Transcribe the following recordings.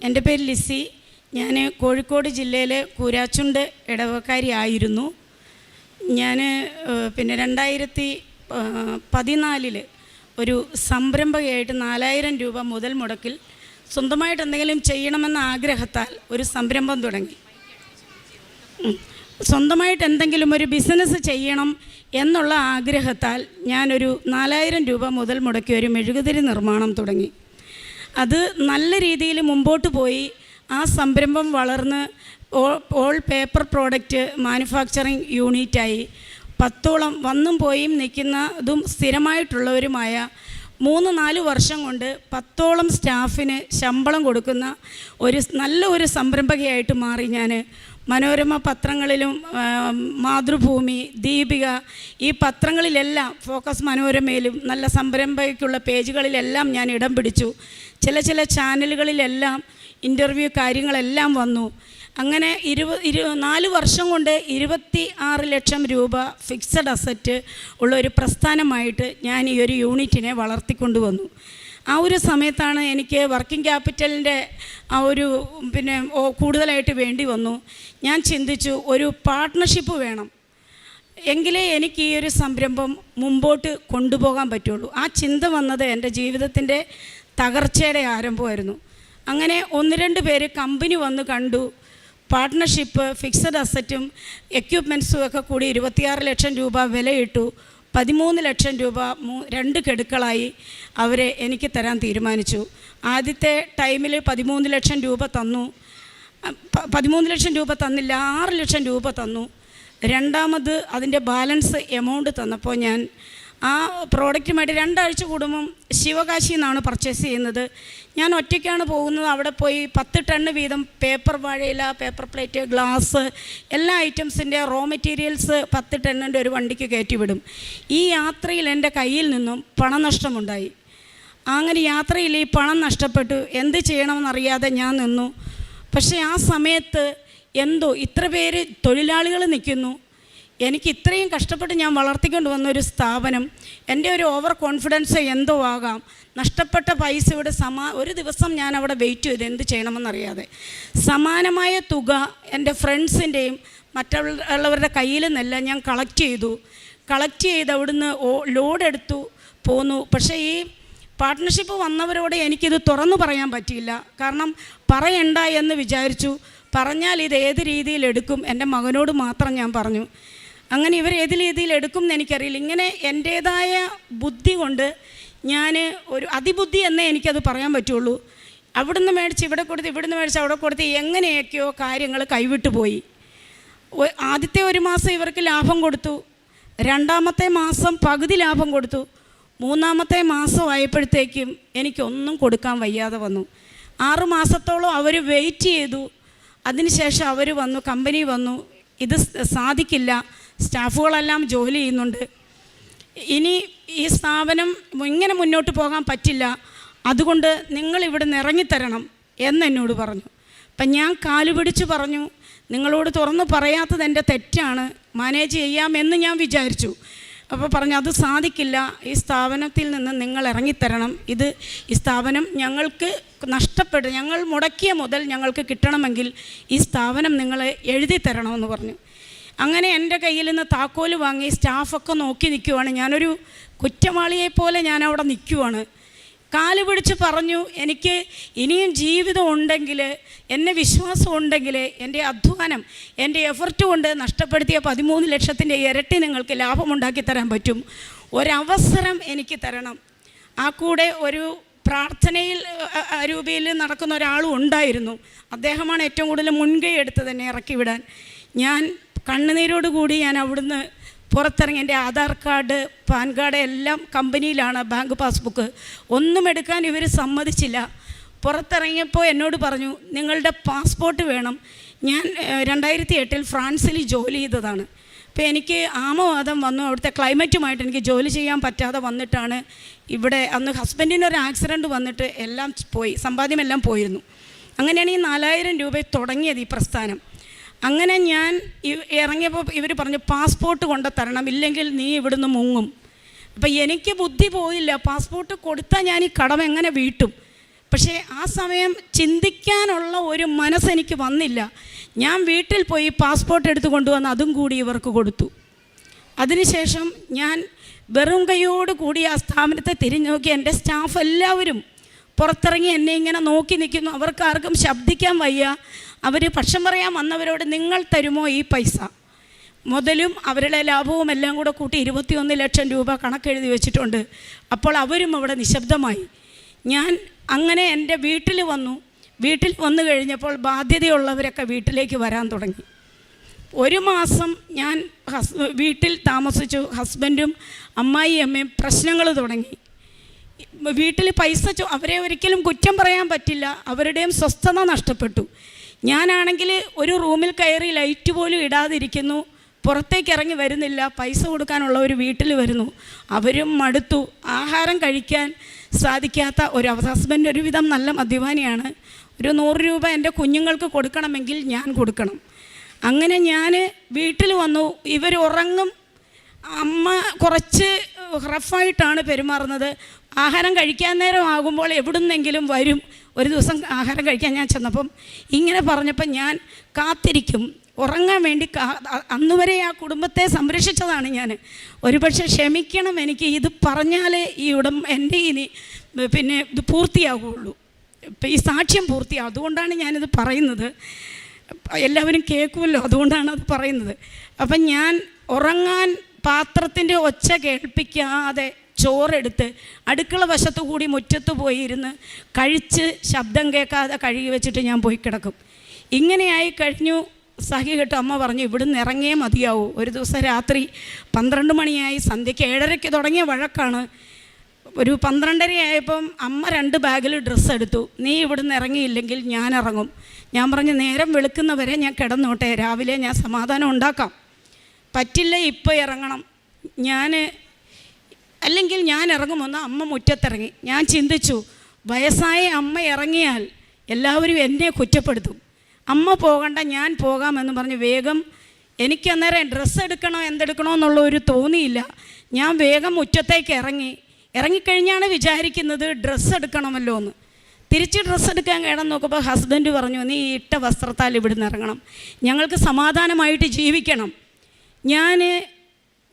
എൻ്റെ പേര് ലിസി. ഞാൻ കോഴിക്കോട് ജില്ലയിലെ കൂരാച്ചുണ്ട് ഇടവക്കാരിയായിരുന്നു. ഞാൻ പിന്നെ 2014 ഒരു സംരംഭകയായിട്ട് 4000 രൂപ മുതൽ മുടക്കിൽ സ്വന്തമായിട്ട് എന്തെങ്കിലും ചെയ്യണമെന്ന ആഗ്രഹത്താൽ ഒരു സംരംഭം തുടങ്ങി. സ്വന്തമായിട്ട് എന്തെങ്കിലും ഒരു ബിസിനസ് ചെയ്യണം എന്നുള്ള ആഗ്രഹത്താൽ ഞാനൊരു 4000 രൂപ മുതൽ മുടക്കി ഒരു മെഴുകുതിരി നിർമ്മാണം തുടങ്ങി. അത് നല്ല രീതിയിൽ മുമ്പോട്ട് പോയി. ആ സംരംഭം വളർന്ന് ഓൾ പേപ്പർ പ്രോഡക്റ്റ് മാനുഫാക്ചറിങ് യൂണിറ്റായി 10ഓളം വന്നും പോയും നിൽക്കുന്നതും സ്ഥിരമായിട്ടുള്ളവരുമായ 3-4 വർഷം കൊണ്ട് 10ഓളം സ്റ്റാഫിന് ശമ്പളം കൊടുക്കുന്ന നല്ലൊരു സംരംഭകയായിട്ട് മാറി. ഞാൻ മനോരമ പത്രങ്ങളിലും മാതൃഭൂമി, ദീപിക, ഈ പത്രങ്ങളിലെല്ലാം, ഫോക്കസ് മനോരമയിലും നല്ല സംരംഭകയ്ക്കുള്ള പേജുകളിലെല്ലാം ഞാൻ ഇടം പിടിച്ചു. ചില ചാനലുകളിലെല്ലാം ഇൻ്റർവ്യൂ കാര്യങ്ങളെല്ലാം വന്നു. അങ്ങനെ 4 വർഷം കൊണ്ട് 26 ലക്ഷം രൂപ ഫിക്സഡ് അസറ്റ് ഉള്ള ഒരു പ്രസ്ഥാനമായിട്ട് ഞാൻ ഈ ഒരു യൂണിറ്റിനെ വളർത്തിക്കൊണ്ടുവന്നു. ആ ഒരു സമയത്താണ് എനിക്ക് വർക്കിംഗ് ക്യാപിറ്റലിൻ്റെ കൂടുതലായിട്ട് വേണ്ടി വന്നു. ഞാൻ ചിന്തിച്ചു, ഒരു പാർട്ട്ണർഷിപ്പ് വേണം, എങ്കിലേ എനിക്ക് ഈ ഒരു സംരംഭം മുമ്പോട്ട് കൊണ്ടുപോകാൻ പറ്റുള്ളൂ. ആ ചിന്ത വന്നത് എൻ്റെ ജീവിതത്തിൻ്റെ തകർച്ചയുടെ ആരംഭമായിരുന്നു. അങ്ങനെ 1-2 പേര് കമ്പനി വന്ന് കണ്ടു. പാർട്ട്ണർഷിപ്പ്, ഫിക്സഡ് അസറ്റും എക്യുപ്മെൻറ്റ്സും ഒക്കെ കൂടി 26 ലക്ഷം രൂപ വിലയിട്ടു. 13 ലക്ഷം രൂപ 2 ഗഡുക്കളായി അവരെ എനിക്ക് തരാൻ തീരുമാനിച്ചു. ആദ്യത്തെ ടൈമിൽ 13 ലക്ഷം രൂപ തന്നു. 13 ലക്ഷം രൂപ തന്നില്ല, 6 ലക്ഷം രൂപ തന്നു. രണ്ടാമത് അതിൻ്റെ ബാലൻസ് എമൗണ്ട് തന്നപ്പോൾ ഞാൻ ആ പ്രോഡക്റ്റുമായിട്ട് 2 ആഴ്ച കൂടുമ്പം ശിവകാശിയിൽ നിന്നാണ് പർച്ചേസ് ചെയ്യുന്നത്. ഞാൻ ഒറ്റയ്ക്കാണ് പോകുന്നത്. അവിടെ പോയി 10 ടണ്ണ് വീതം പേപ്പർ, വാഴയില, പേപ്പർ പ്ലേറ്റ്, ഗ്ലാസ്, എല്ലാ ഐറ്റംസിൻ്റെ റോ മെറ്റീരിയൽസ് 10 ടണ്ണിൻ്റെ ഒരു വണ്ടിക്ക് കയറ്റിവിടും. ഈ യാത്രയിൽ എൻ്റെ കയ്യിൽ നിന്നും പണനഷ്ടമുണ്ടായി. അങ്ങനെ യാത്രയിൽ ഈ പണം നഷ്ടപ്പെട്ടു. എന്ത് ചെയ്യണമെന്നറിയാതെ ഞാൻ നിന്നു. പക്ഷേ ആ സമയത്ത് ഇത്ര പേര് തൊഴിലാളികൾ നിൽക്കുന്നു, എനിക്ക് ഇത്രയും കഷ്ടപ്പെട്ട് ഞാൻ വളർത്തിക്കൊണ്ട് വന്ന ഒരു സ്ഥാപനം, എൻ്റെ ഒരു ഓവർ കോൺഫിഡൻസ് എന്തോ ആകാം, നഷ്ടപ്പെട്ട പൈസ ഇവിടെ ഒരു ദിവസം ഞാൻ അവിടെ വെയിറ്റ് ചെയ്ത് എന്ത് ചെയ്യണമെന്നറിയാതെ സമാനമായ തുക എൻ്റെ ഫ്രണ്ട്സിൻ്റെയും മറ്റുള്ളവരുടെ കയ്യിൽ നിന്നെല്ലാം ഞാൻ കളക്ട് ചെയ്ത് അവിടുന്ന് ലോഡ് എടുത്തു പോന്നു. പക്ഷേ ഈ പാർട്ട്ണർഷിപ്പ് വന്നവരോട് എനിക്കിത് തുറന്നു പറയാൻ പറ്റിയില്ല. കാരണം പറയണ്ട എന്ന് വിചാരിച്ചു. പറഞ്ഞാൽ ഇത് ഏത് രീതിയിൽ എടുക്കും, എൻ്റെ മകനോട് മാത്രം ഞാൻ പറഞ്ഞു. അങ്ങനെ ഇവർ ഏത് രീതിയിൽ എടുക്കും എന്ന് എനിക്കറിയില്ല. ഇങ്ങനെ എൻ്റേതായ ബുദ്ധി കൊണ്ട് ഞാൻ ഒരു അതിബുദ്ധി എന്നേ എനിക്കത് പറയാൻ പറ്റുള്ളൂ. അവിടുന്ന് മേടിച്ച് ഇവിടെ കൊടുത്ത്, ഇവിടുന്ന് മേടിച്ച് അവിടെ കൊടുത്ത്, എങ്ങനെയൊക്കെയോ കാര്യങ്ങൾ കൈവിട്ടു പോയി. ആദ്യത്തെ 1 മാസം ഇവർക്ക് ലാഭം കൊടുത്തു. 2-ാമത്തെ മാസം പകുതി ലാഭം കൊടുത്തു. 3-ാമത്തെ മാസമായപ്പോഴത്തേക്കും എനിക്കൊന്നും കൊടുക്കാൻ വയ്യാതെ വന്നു. 6 മാസത്തോളം അവർ വെയിറ്റ് ചെയ്തു. അതിനുശേഷം അവർ വന്നു, കമ്പനി വന്നു, ഇത് സാധിക്കില്ല, സ്റ്റാഫുകളെല്ലാം ജോലി ചെയ്യുന്നുണ്ട്, ഇനി ഈ സ്ഥാപനം ഇങ്ങനെ മുന്നോട്ട് പോകാൻ പറ്റില്ല, അതുകൊണ്ട് നിങ്ങളിവിടെ നിന്ന് ഇറങ്ങിത്തരണം എന്നെന്നോട് പറഞ്ഞു. അപ്പം ഞാൻ കാലുപിടിച്ച് പറഞ്ഞു, നിങ്ങളോട് തുറന്ന് പറയാത്തത് എൻ്റെ തെറ്റാണ്, മാനേജ് ചെയ്യാമെന്ന് ഞാൻ വിചാരിച്ചു. അപ്പോൾ പറഞ്ഞു, അത് സാധിക്കില്ല, ഈ സ്ഥാപനത്തിൽ നിന്ന് നിങ്ങൾ ഇറങ്ങിത്തരണം, ഈ സ്ഥാപനം ഞങ്ങൾക്ക് ഞങ്ങൾ മുടക്കിയ മുതൽ ഞങ്ങൾക്ക് കിട്ടണമെങ്കിൽ ഈ സ്ഥാപനം നിങ്ങൾ എഴുതി തരണമെന്ന് പറഞ്ഞു. അങ്ങനെ എൻ്റെ കയ്യിൽ നിന്ന് താക്കോല് വാങ്ങി സ്റ്റാഫൊക്കെ നോക്കി നിൽക്കുവാണ്. ഞാനൊരു കുറ്റവാളിയെപ്പോലെ ഞാൻ അവിടെ നിൽക്കുവാണ്. കാല് പിടിച്ച് പറഞ്ഞു, എനിക്ക് ഇനിയും ജീവിതം ഉണ്ടെങ്കിൽ, എന്നെ വിശ്വാസം ഉണ്ടെങ്കിൽ, എൻ്റെ അധ്വാനം, എൻ്റെ എഫർട്ട് കൊണ്ട് നഷ്ടപ്പെടുത്തിയ 13 ലക്ഷത്തിൻ്റെ ഇരട്ടി നിങ്ങൾക്ക് ലാഭമുണ്ടാക്കി തരാൻ പറ്റും. ഒരവസരം എനിക്ക് തരണം. ആ കൂടെ ഒരു പ്രാർത്ഥനയിൽ രൂപയിൽ നടക്കുന്ന ഒരാളും ഉണ്ടായിരുന്നു. അദ്ദേഹമാണ് ഏറ്റവും കൂടുതൽ മുൻകൈ എടുത്ത് തന്നെ ഇറക്കി വിടാൻ. ഞാൻ കണ്ണുനീരോടുകൂടി ഞാൻ അവിടുന്ന് പുറത്തിറങ്ങി. എൻ്റെ ആധാർ കാർഡ്, പാൻ കാർഡ് എല്ലാം കമ്പനിയിലാണ്, ബാങ്ക് പാസ്ബുക്ക് ഒന്നും എടുക്കാൻ ഇവർ സമ്മതിച്ചില്ല. പുറത്തിറങ്ങിയപ്പോൾ എന്നോട് പറഞ്ഞു, നിങ്ങളുടെ പാസ്പോർട്ട് വേണം. ഞാൻ 2008 ഫ്രാൻസിൽ ജോലി ചെയ്തതാണ്. അപ്പോൾ എനിക്ക് ആമവാദം വന്നു. അവിടുത്തെ ക്ലൈമറ്റുമായിട്ട് എനിക്ക് ജോലി ചെയ്യാൻ പറ്റാതെ വന്നിട്ടാണ് ഇവിടെ. അന്ന് ഹസ്ബൻഡിനൊരു ആക്സിഡൻറ്റ് വന്നിട്ട് എല്ലാം പോയി, സമ്പാദ്യമെല്ലാം പോയിരുന്നു. അങ്ങനെയാണ് ഈ 4000 രൂപ തുടങ്ങിയത് ഈ പ്രസ്ഥാനം. അങ്ങനെ ഞാൻ ഇറങ്ങിയപ്പോൾ ഇവർ പറഞ്ഞു, പാസ്പോർട്ട് കൊണ്ട് തരണം, ഇല്ലെങ്കിൽ നീ ഇവിടുന്ന് മുങ്ങും. അപ്പം എനിക്ക് ബുദ്ധി പോയില്ല. പാസ്പോർട്ട് കൊടുത്താൽ ഞാൻ ഈ കടം എങ്ങനെ വീട്ടും? പക്ഷേ ആ സമയം ചിന്തിക്കാനുള്ള ഒരു മനസ്സെനിക്ക് വന്നില്ല. ഞാൻ വീട്ടിൽ പോയി പാസ്പോർട്ട് എടുത്ത് കൊണ്ടുവന്ന് അതും കൂടി ഇവർക്ക് കൊടുത്തു. അതിനുശേഷം ഞാൻ വെറും കൈയോട് കൂടി ആ സ്ഥാപനത്തെ തിരിഞ്ഞു നോക്കി. എൻ്റെ സ്റ്റാഫ് എല്ലാവരും പുറത്തിറങ്ങി എന്നെ ഇങ്ങനെ നോക്കി നിൽക്കുന്നു. അവർക്ക് ആർക്കും ശബ്ദിക്കാൻ വയ്യ. അവർ പക്ഷം പറയാൻ വന്നവരോട് നിങ്ങൾ തരുമോ ഈ പൈസ? മുതലും അവരുടെ ലാഭവും എല്ലാം കൂടെ കൂട്ടി 21 ലക്ഷം രൂപ കണക്കെഴുതി വെച്ചിട്ടുണ്ട്. അപ്പോൾ അവരും അവിടെ നിശബ്ദമായി. ഞാൻ അങ്ങനെ എൻ്റെ വീട്ടിൽ വന്നു. വീട്ടിൽ വന്നു കഴിഞ്ഞപ്പോൾ ബാധ്യതയുള്ളവരൊക്കെ വീട്ടിലേക്ക് വരാൻ തുടങ്ങി. 1 മാസം ഞാൻ വീട്ടിൽ താമസിച്ചു. ഹസ്ബൻഡും അമ്മായിയമ്മയും പ്രശ്നങ്ങൾ തുടങ്ങി. വീട്ടിൽ പൈസ അവരെ ഒരിക്കലും കുറ്റം പറയാൻ പറ്റില്ല. അവരുടെയും സ്വസ്ഥത നഷ്ടപ്പെട്ടു. ഞാനാണെങ്കിൽ ഒരു റൂമിൽ കയറി ലൈറ്റ് പോലും ഇടാതിരിക്കുന്നു. പുറത്തേക്ക് ഇറങ്ങി വരുന്നില്ല. പൈസ കൊടുക്കാനുള്ളവർ വീട്ടിൽ വരുന്നു. അവരും മടുത്തു. ആഹാരം കഴിക്കാൻ സാധിക്കാത്ത ഹസ്ബൻഡ് ഒരുവിധം നല്ല മദ്യപാനിയാണ്. ഒരു 100 രൂപ എൻ്റെ കുഞ്ഞുങ്ങൾക്ക് കൊടുക്കണമെങ്കിൽ ഞാൻ കൊടുക്കണം. അങ്ങനെ ഞാൻ വീട്ടിൽ വന്നു. ഇവർ ഉറങ്ങും. അമ്മ കുറച്ച് റഫായിട്ടാണ് പെരുമാറുന്നത്. ആഹാരം കഴിക്കാൻ നേരം ആകുമ്പോൾ എവിടുന്നെങ്കിലും വരും. ഒരു ദിവസം ആഹാരം കഴിക്കാൻ ഞാൻ ചെന്നപ്പം ഇങ്ങനെ പറഞ്ഞപ്പം ഞാൻ കാത്തിരിക്കും ഉറങ്ങാൻ വേണ്ടി. അന്നുവരെ ആ കുടുംബത്തെ സംരക്ഷിച്ചതാണ് ഞാൻ. ഒരുപക്ഷെ ക്ഷമിക്കണം, എനിക്ക് ഇത് പറഞ്ഞാലേ എൻ്റെ ഇനി പിന്നെ ഇത് പൂർത്തിയാകുള്ളൂ, ഈ സാക്ഷ്യം പൂർത്തിയാകും. അതുകൊണ്ടാണ് ഞാനിത് പറയുന്നത്. എല്ലാവരും കേൾക്കുമല്ലോ, അതുകൊണ്ടാണ് അത് പറയുന്നത്. അപ്പം ഞാൻ ഉറങ്ങാൻ പാത്രത്തിൻ്റെ ഒച്ച കേൾപ്പിക്കാതെ ചോറെടുത്ത് അടുക്കള വശത്തു കൂടി മുറ്റത്ത് പോയിരുന്ന് കഴിച്ച് ശബ്ദം കേൾക്കാതെ കഴുകി വെച്ചിട്ട് ഞാൻ പോയി കിടക്കും. ഇങ്ങനെയായി കഴിഞ്ഞു. സഹി കേട്ട് അമ്മ പറഞ്ഞു ഇവിടുന്ന് ഇറങ്ങിയേ മതിയാവൂ. ഒരു ദിവസം രാത്രി 12 മണിയായി. സന്ധ്യയ്ക്ക് 7:30 തുടങ്ങിയ വഴക്കാണ്. ഒരു 12:30 ആയപ്പം അമ്മ 2 ബാഗിൽ ഡ്രസ്സ് എടുത്തു. നീ ഇവിടുന്ന് ഇറങ്ങിയില്ലെങ്കിൽ ഞാൻ ഇറങ്ങും. ഞാൻ പറഞ്ഞു നേരം വെളുക്കുന്നവരെ ഞാൻ കിടന്നോട്ടെ, രാവിലെ ഞാൻ സമാധാനം ഉണ്ടാക്കാം. പറ്റില്ല, ഇപ്പോൾ ഇറങ്ങണം. അല്ലെങ്കിൽ ഞാൻ ഇറങ്ങുമെന്ന് അമ്മ മുറ്റത്തിറങ്ങി. ഞാൻ ചിന്തിച്ചു, വയസ്സായ അമ്മ ഇറങ്ങിയാൽ എല്ലാവരും എന്നെ കുറ്റപ്പെടുത്തും. അമ്മ പോകണ്ട, ഞാൻ പോകാമെന്ന് പറഞ്ഞ് വേഗം എനിക്കന്നേരം ഡ്രസ്സ് എടുക്കണോ എന്തെടുക്കണോ എന്നുള്ള ഒരു തോന്നിയില്ല. ഞാൻ വേഗം മുറ്റത്തേക്ക് ഇറങ്ങിക്കഴിഞ്ഞാണ് വിചാരിക്കുന്നത് ഡ്രസ്സ് എടുക്കണമല്ലോ എന്ന്. തിരിച്ച് ഡ്രസ്സ് എടുക്കാൻ കിടന്ന് നോക്കുമ്പോൾ ഹസ്ബൻഡ് പറഞ്ഞു നീ ഇട്ട വസ്ത്രത്താൽ ഇവിടുന്ന് ഇറങ്ങണം, ഞങ്ങൾക്ക് സമാധാനമായിട്ട് ജീവിക്കണം. ഞാൻ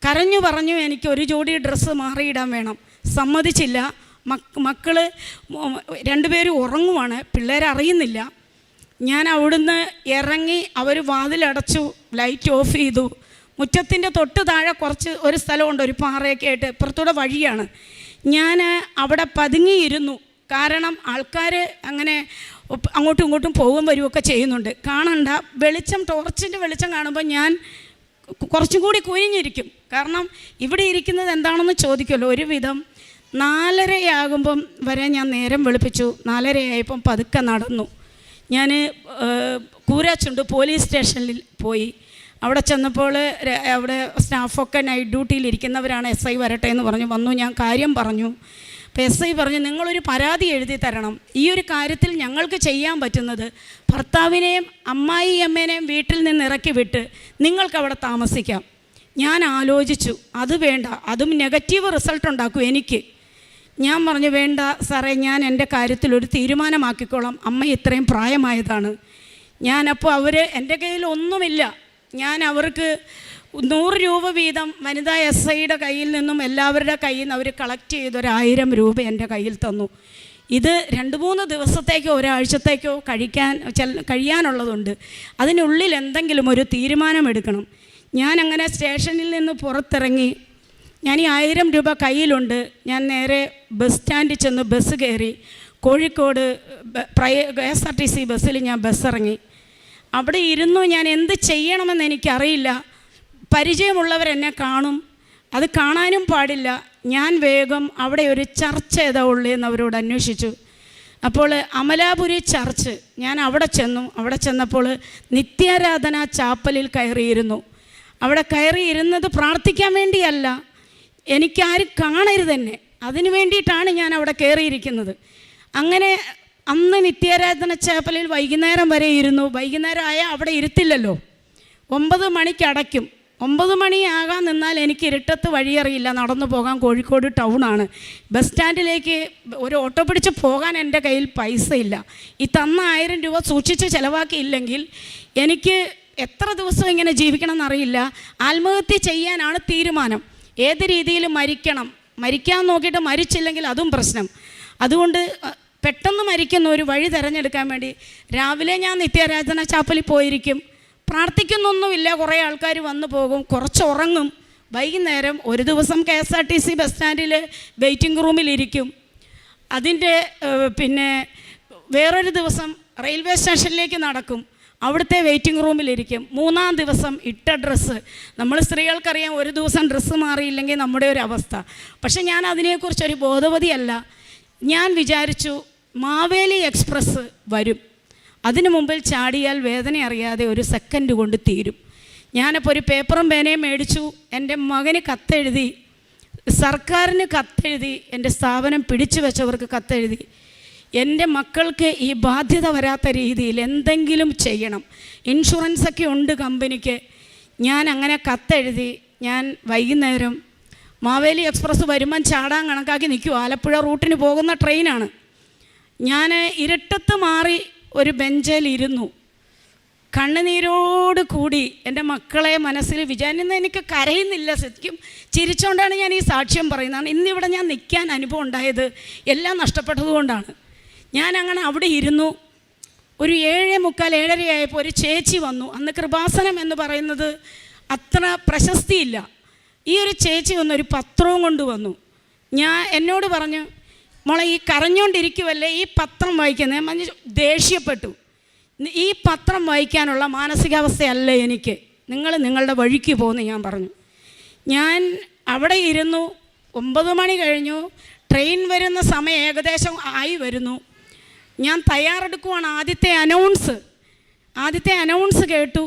കരഞ്ഞു പറഞ്ഞു എനിക്ക് ഒരു ജോഡി ഡ്രസ്സ് മാറിയിടാൻ വേണം. സമ്മതിച്ചില്ല. മക്കൾ 2 പേരും ഉറങ്ങുവാണ്, പിള്ളേരറിയുന്നില്ല. ഞാൻ അവിടുന്ന് ഇറങ്ങി. അവർ വാതിലടച്ചു, ലൈറ്റ് ഓഫ് ചെയ്തു. മുറ്റത്തിൻ്റെ തൊട്ട് താഴെ ഒരു സ്ഥലമുണ്ട്, ഒരു പാറയൊക്കെ ആയിട്ട്. ഇപ്പുറത്തൂടെ വഴിയാണ്. ഞാൻ അവിടെ പതുങ്ങിയിരുന്നു. കാരണം ആൾക്കാർ അങ്ങനെ അങ്ങോട്ടും ഇങ്ങോട്ടും പോകും വരുമൊക്കെ ചെയ്യുന്നുണ്ട്. കാണണ്ട വെളിച്ചം, ടോർച്ചിൻ്റെ വെളിച്ചം കാണുമ്പോൾ ഞാൻ കുറച്ചും കൂടി കുനിഞ്ഞിരിക്കും. കാരണം ഇവിടെ ഇരിക്കുന്നത് എന്താണെന്ന് ചോദിക്കുമല്ലോ. ഒരുവിധം 4:30 വരെ ഞാൻ നേരം വെളുപ്പിച്ചു. 4:30 ആയപ്പം പതുക്കെ നടന്നു. ഞാൻ കൂരാച്ചുണ്ട് പോലീസ് സ്റ്റേഷനിൽ പോയി. അവിടെ ചെന്നപ്പോൾ അവിടെ സ്റ്റാഫൊക്കെ നൈറ്റ് ഡ്യൂട്ടിയിലിരിക്കുന്നവരാണ്. SI വരട്ടെ എന്ന് പറഞ്ഞു. വന്നു. ഞാൻ കാര്യം പറഞ്ഞു. അപ്പോൾ SI പറഞ്ഞു നിങ്ങളൊരു പരാതി എഴുതി തരണം. ഈ ഒരു കാര്യത്തിൽ ഞങ്ങൾക്ക് ചെയ്യാൻ പറ്റുന്നത് ഭർത്താവിനെയും അമ്മായിയമ്മേനെയും വീട്ടിൽ നിന്ന് ഇറക്കി വിട്ട് നിങ്ങൾക്ക് അവിടെ താമസിക്കാം. ഞാൻ ആലോചിച്ചു, അത് വേണ്ട, അതും നെഗറ്റീവ് റിസൾട്ട് ഉണ്ടാക്കും എനിക്ക്. ഞാൻ പറഞ്ഞു വേണ്ട സാറേ, ഞാൻ എൻ്റെ കാര്യത്തിലൊരു തീരുമാനമാക്കിക്കോളാം. അമ്മ ഇത്രയും പ്രായമായതാണ്. ഞാനപ്പോൾ എൻ്റെ കയ്യിൽ ഒന്നുമില്ല. ഞാൻ അവർക്ക് 100 രൂപ വീതം വനിതാ SIയുടെ കയ്യിൽ നിന്നും എല്ലാവരുടെ കയ്യിൽ നിന്ന് അവർ കളക്ട് ചെയ്ത് 1000 രൂപ എൻ്റെ കയ്യിൽ തന്നു. ഇത് 2-3 ദിവസത്തേക്കോ ഒരാഴ്ചത്തേക്കോ കഴിയാനുള്ളതുണ്ട്. അതിനുള്ളിൽ എന്തെങ്കിലും ഒരു തീരുമാനമെടുക്കണം. ഞാനങ്ങനെ സ്റ്റേഷനിൽ നിന്ന് പുറത്തിറങ്ങി. ഞാൻ ഈ 1000 രൂപ കയ്യിലുണ്ട്. ഞാൻ നേരെ ബസ് സ്റ്റാൻഡിൽ ചെന്ന് ബസ് കയറി. കോഴിക്കോട് KSRTC ബസ്സിൽ ഞാൻ ബസ് ഇറങ്ങി. അവിടെ ഇരുന്നു. ഞാൻ എന്ത് ചെയ്യണമെന്ന് എനിക്കറിയില്ല. പരിചയമുള്ളവരെന്നെ കാണും, അത് കാണാനും പാടില്ല. ഞാൻ വേഗം അവിടെ ഒരു ചർച്ച് ഏതാ ഉള്ളൂ എന്ന് അവരോട് അന്വേഷിച്ചു. അപ്പോൾ അമലാപുരി ചർച്ച്, ഞാൻ അവിടെ ചെന്നു. അവിടെ ചെന്നപ്പോൾ നിത്യാരാധന ചാപ്പലിൽ കയറിയിരുന്നു. അവിടെ കയറിയിരുന്നത് പ്രാർത്ഥിക്കാൻ വേണ്ടിയല്ല, എനിക്കാരും കാണരുതെന്നെ, അതിനു വേണ്ടിയിട്ടാണ് ഞാൻ അവിടെ കയറിയിരിക്കുന്നത്. അങ്ങനെ അന്ന് നിത്യാരാധന ചാപ്പലിൽ വൈകുന്നേരം വരെ ഇരുന്നു. വൈകുന്നേരം ആയാൽ അവിടെ ഇരുത്തില്ലല്ലോ, 9 മണിക്ക് അടയ്ക്കും. 9 മണിയാകാൻ നിന്നാൽ എനിക്ക് ഇരുട്ടത്ത് വഴിയറിയില്ല, നടന്നു പോകാൻ. കോഴിക്കോട് ടൗണാണ്. ബസ് സ്റ്റാൻഡിലേക്ക് ഒരു ഓട്ടോ പിടിച്ച് പോകാൻ എൻ്റെ കയ്യിൽ പൈസ ഇല്ല. ഈ തന്ന 1000 രൂപ സൂക്ഷിച്ച് ചിലവാക്കിയില്ലെങ്കിൽ എനിക്ക് എത്ര ദിവസം ഇങ്ങനെ ജീവിക്കണം എന്നറിയില്ല. ആത്മഹത്യ ചെയ്യാനാണ് തീരുമാനം. ഏത് രീതിയിൽ മരിക്കാൻ നോക്കിയിട്ട് മരിച്ചില്ലെങ്കിൽ അതും പ്രശ്നം. അതുകൊണ്ട് പെട്ടെന്ന് മരിക്കുന്ന ഒരു വഴി തിരഞ്ഞെടുക്കാൻ വേണ്ടി രാവിലെ ഞാൻ നിത്യാരാധന ചാപ്പലിൽ പോയിരിക്കും. പ്രാർത്ഥിക്കുന്നൊന്നുമില്ല. കുറേ ആൾക്കാർ വന്നു പോകും, കുറച്ച് ഉറങ്ങും. വൈകുന്നേരം ഒരു ദിവസം KSRTC ബസ് സ്റ്റാൻഡിൽ വെയിറ്റിംഗ് റൂമിലിരിക്കും. അതിൻ്റെ പിന്നെ വേറൊരു ദിവസം റെയിൽവേ സ്റ്റേഷനിലേക്ക് നടക്കും, അവിടുത്തെ വെയിറ്റിംഗ് റൂമിലിരിക്കും. 3-ാം ദിവസം ഇട്ട ഡ്രസ്സ്, നമ്മൾ സ്ത്രീകൾക്കറിയാം ഒരു ദിവസം ഡ്രസ്സ് മാറിയില്ലെങ്കിൽ നമ്മുടെ ഒരു അവസ്ഥ. പക്ഷെ ഞാൻ അതിനെക്കുറിച്ചൊരു ബോധവതിയല്ല. ഞാൻ വിചാരിച്ചു മാവേലി എക്സ്പ്രസ് വരും, അതിനു മുമ്പിൽ ചാടിയാൽ വേദന അറിയാതെ ഒരു സെക്കൻഡ് കൊണ്ട് തീരും. ഞാനപ്പോൾ ഒരു പേപ്പറും പേനയും മേടിച്ചു. എൻ്റെ മകന് കത്തെഴുതി, സർക്കാരിന് കത്തെഴുതി, എൻ്റെ സ്ഥാപനം പിടിച്ചു വെച്ചവർക്ക് കത്തെഴുതി. എൻ്റെ മക്കൾക്ക് ഈ ബാധ്യത വരാത്ത രീതിയിൽ എന്തെങ്കിലും ചെയ്യണം. ഇൻഷുറൻസൊക്കെ ഉണ്ട് കമ്പനിക്ക്. ഞാൻ അങ്ങനെ കത്തെഴുതി. ഞാൻ വൈകുന്നേരം മാവേലി എക്സ്പ്രസ് വരുമ്പം ചാടാൻ കണക്കാക്കി നിൽക്കും. ആലപ്പുഴ റൂട്ടിന് പോകുന്ന ട്രെയിനാണ്. ഞാൻ ഇരുട്ടത്ത് മാറി ഒരു ബെഞ്ചിലിരുന്നു. കണ്ണുനീരോട് കൂടി എൻ്റെ മക്കളെ മനസ്സിൽ വിചാരിക്കുന്ന, എനിക്ക് കരയുന്നില്ല, ശരിക്കും ചിരിച്ചുകൊണ്ടാണ് ഞാൻ ഈ സാക്ഷ്യം പറയുന്നതാണ്. ഇന്നിവിടെ ഞാൻ നിൽക്കാൻ അനുഭവം ഉണ്ടായത് എല്ലാം നഷ്ടപ്പെട്ടതുകൊണ്ടാണ്. ഞാൻ അങ്ങനെ അവിടെ ഇരുന്നു. ഒരു 7:45, 7:30 ആയപ്പോൾ ഒരു ചേച്ചി വന്നു. അന്ന് കൃപാസനം എന്ന് പറയുന്നത് അത്ര പ്രശസ്തിയില്ല. ഈ ഒരു ചേച്ചി വന്ന് ഒരു പത്രവും കൊണ്ട് വന്നു. എന്നോട് പറഞ്ഞു, മോളെ ഈ കരഞ്ഞുകൊണ്ടിരിക്കുമല്ലേ, ഈ പത്രം വായിക്കുന്നത്. ഞാൻ ദേഷ്യപ്പെട്ടു. ഈ പത്രം വായിക്കാനുള്ള മാനസികാവസ്ഥയല്ല എനിക്ക്, നിങ്ങൾ നിങ്ങളുടെ വഴിക്ക് പോകുന്നു ഞാൻ പറഞ്ഞു. ഞാൻ അവിടെ ഇരുന്നു. 9 മണി കഴിഞ്ഞു. ട്രെയിൻ വരുന്ന സമയം ഏകദേശം ആയി വരുന്നു. ഞാൻ തയ്യാറെടുക്കുവാണ്. ആദ്യത്തെ അനൗൺസ് കേട്ടു.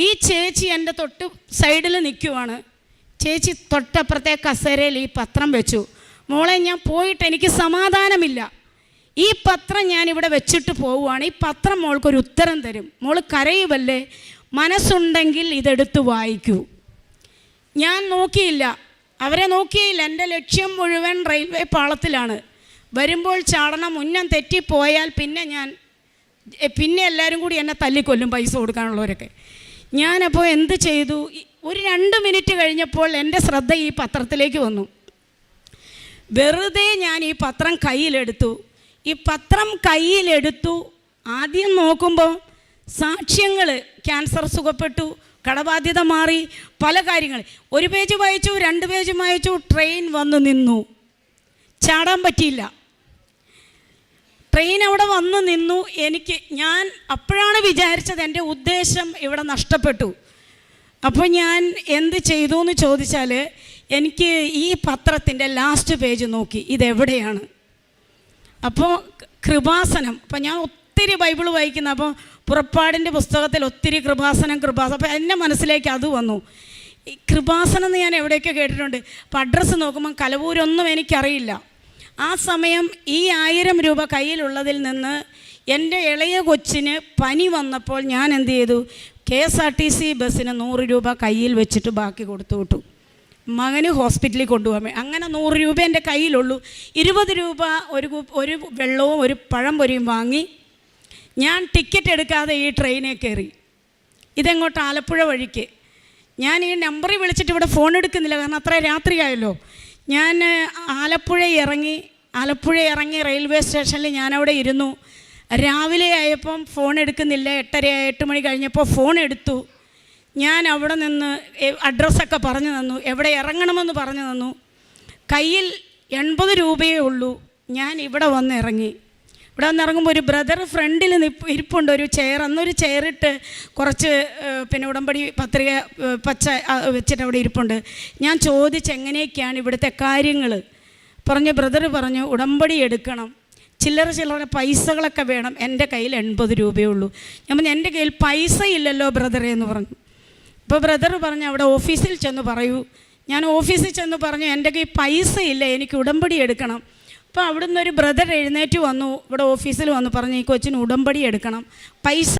ഈ ചേച്ചി എൻ്റെ തൊട്ട് സൈഡിൽ നിൽക്കുവാണ്. ചേച്ചി തൊട്ടപ്പുറത്തെ കസേരയിൽ ഈ പത്രം വെച്ചു. മോളെ, ഞാൻ പോയിട്ട് എനിക്ക് സമാധാനമില്ല. ഈ പത്രം ഞാനിവിടെ വെച്ചിട്ട് പോവുകയാണ്. ഈ പത്രം മോൾക്കൊരു ഉത്തരം തരും. മോൾ കരയുമല്ലേ, മനസ്സുണ്ടെങ്കിൽ ഇതെടുത്ത് വായിക്കൂ. ഞാൻ നോക്കിയില്ല, അവരെ നോക്കിയില്ല. എൻ്റെ ലക്ഷ്യം മുഴുവൻ റെയിൽവേ പാളത്തിലാണ്. വരുമ്പോൾ ചാടണം. ഉന്നം തെറ്റിപ്പോയാൽ പിന്നെ എല്ലാവരും കൂടി എന്നെ തല്ലിക്കൊല്ലും, പൈസ കൊടുക്കാനുള്ളവരൊക്കെ. ഞാനപ്പോൾ എന്ത് ചെയ്തു, ഒരു 2 മിനിറ്റ് കഴിഞ്ഞപ്പോൾ എൻ്റെ ശ്രദ്ധ ഈ പത്രത്തിലേക്ക് വന്നു. വെറുതെ ഞാൻ ഈ പത്രം കയ്യിലെടുത്തു. ആദ്യം നോക്കുമ്പോൾ സാക്ഷ്യങ്ങൾ, ക്യാൻസർ സുഖപ്പെട്ടു, കടബാധ്യത മാറി, പല കാര്യങ്ങൾ. 1 പേജ് വായിച്ചു, 2 പേജ് വായിച്ചു. ട്രെയിൻ വന്ന് നിന്നു. ചാടാൻ പറ്റിയില്ല. ട്രെയിൻ അവിടെ വന്ന് നിന്നു. ഞാൻ അപ്പോഴാണ് വിചാരിച്ചത് എൻ്റെ ഉദ്ദേശം ഇവിടെ നഷ്ടപ്പെട്ടു. അപ്പോൾ ഞാൻ എന്ത് ചെയ്തു എന്ന് ചോദിച്ചാൽ, എനിക്ക് ഈ പത്രത്തിൻ്റെ ലാസ്റ്റ് പേജ് നോക്കി, ഇതെവിടെയാണ്. അപ്പോൾ കൃപാസനം. അപ്പോൾ ഞാൻ ഒത്തിരി ബൈബിൾ വായിക്കുന്ന, അപ്പോൾ പുറപ്പാടിൻ്റെ പുസ്തകത്തിൽ ഒത്തിരി കൃപാസനം. അപ്പോൾ എൻ്റെ മനസ്സിലേക്ക് അത് വന്നു. ഈ കൃപാസനം എന്ന് ഞാൻ എവിടെയൊക്കെ കേട്ടിട്ടുണ്ട്. അപ്പോൾ അഡ്രസ്സ് നോക്കുമ്പോൾ കലവൂരൊന്നും എനിക്കറിയില്ല. ആ സമയം ഈ 1000 രൂപ കയ്യിലുള്ളതിൽ നിന്ന് എൻ്റെ ഇളയ കൊച്ചിന് പനി വന്നപ്പോൾ ഞാൻ എന്ത് ചെയ്തു, KSRTC ബസ്സിന് 100 രൂപ കയ്യിൽ വെച്ചിട്ട് ബാക്കി കൊടുത്തു വിട്ടു. മകന് ഹോസ്പിറ്റലിൽ കൊണ്ടുപോകാൻ. അങ്ങനെ 100 രൂപ എൻ്റെ കയ്യിലുള്ളൂ. 20 രൂപ ഒരു വെള്ളവും ഒരു പഴം പൊരിയും വാങ്ങി ഞാൻ ടിക്കറ്റ് എടുക്കാതെ ഈ ട്രെയിനിൽ കയറി. ഇതെങ്ങോട്ട്, ആലപ്പുഴ വഴിക്ക്. ഞാൻ ഈ നമ്പറിൽ വിളിച്ചിട്ട് ഇവിടെ ഫോൺ എടുക്കുന്നില്ല, കാരണം അത്ര രാത്രിയായല്ലോ. ഞാൻ ആലപ്പുഴ ഇറങ്ങി റെയിൽവേ സ്റ്റേഷനിൽ ഞാനവിടെ ഇരുന്നു. രാവിലെ ആയപ്പം ഫോൺ എടുക്കുന്നില്ല. 8:30 മണി കഴിഞ്ഞപ്പോൾ ഫോൺ എടുത്തു. ഞാൻ അവിടെ നിന്ന് അഡ്രസ്സൊക്കെ പറഞ്ഞു തന്നു, എവിടെ ഇറങ്ങണമെന്ന് പറഞ്ഞു തന്നു. കയ്യിൽ 80 രൂപയേ ഉള്ളൂ. ഞാൻ ഇവിടെ വന്നിറങ്ങുമ്പോൾ ഒരു ബ്രദർ ഫ്രണ്ടിൽ ഇരിപ്പുണ്ട്, ഒരു ചെയർ. അന്നൊരു ചെയറിട്ട് കുറച്ച് ഉടമ്പടി പത്രിക പച്ച വെച്ചിട്ട് അവിടെ ഇരിപ്പുണ്ട്. ഞാൻ ചോദിച്ച് എങ്ങനെയൊക്കെയാണ് ഇവിടുത്തെ കാര്യങ്ങൾ. ബ്രദർ പറഞ്ഞു ഉടമ്പടി എടുക്കണം, ചില്ലറ പൈസകളൊക്കെ വേണം. എൻ്റെ കയ്യിൽ 80 രൂപയേ ഉള്ളൂ. ഞാൻ പറഞ്ഞു എൻ്റെ കയ്യിൽ പൈസ ഇല്ലല്ലോ ബ്രദറെ എന്ന് പറഞ്ഞു. അപ്പോൾ ബ്രദർ പറഞ്ഞു അവിടെ ഓഫീസിൽ ചെന്ന് പറയൂ. ഞാൻ ഓഫീസിൽ ചെന്ന് പറഞ്ഞു എൻ്റെ കയ്യിൽ പൈസ ഇല്ല, എനിക്ക് ഉടമ്പടി എടുക്കണം. അപ്പോൾ അവിടുന്ന് ഒരു ബ്രദർ എഴുന്നേറ്റ് വന്നു, ഇവിടെ ഓഫീസിൽ വന്നു പറഞ്ഞു ഈ കൊച്ചിന് ഉടമ്പടി എടുക്കണം, പൈസ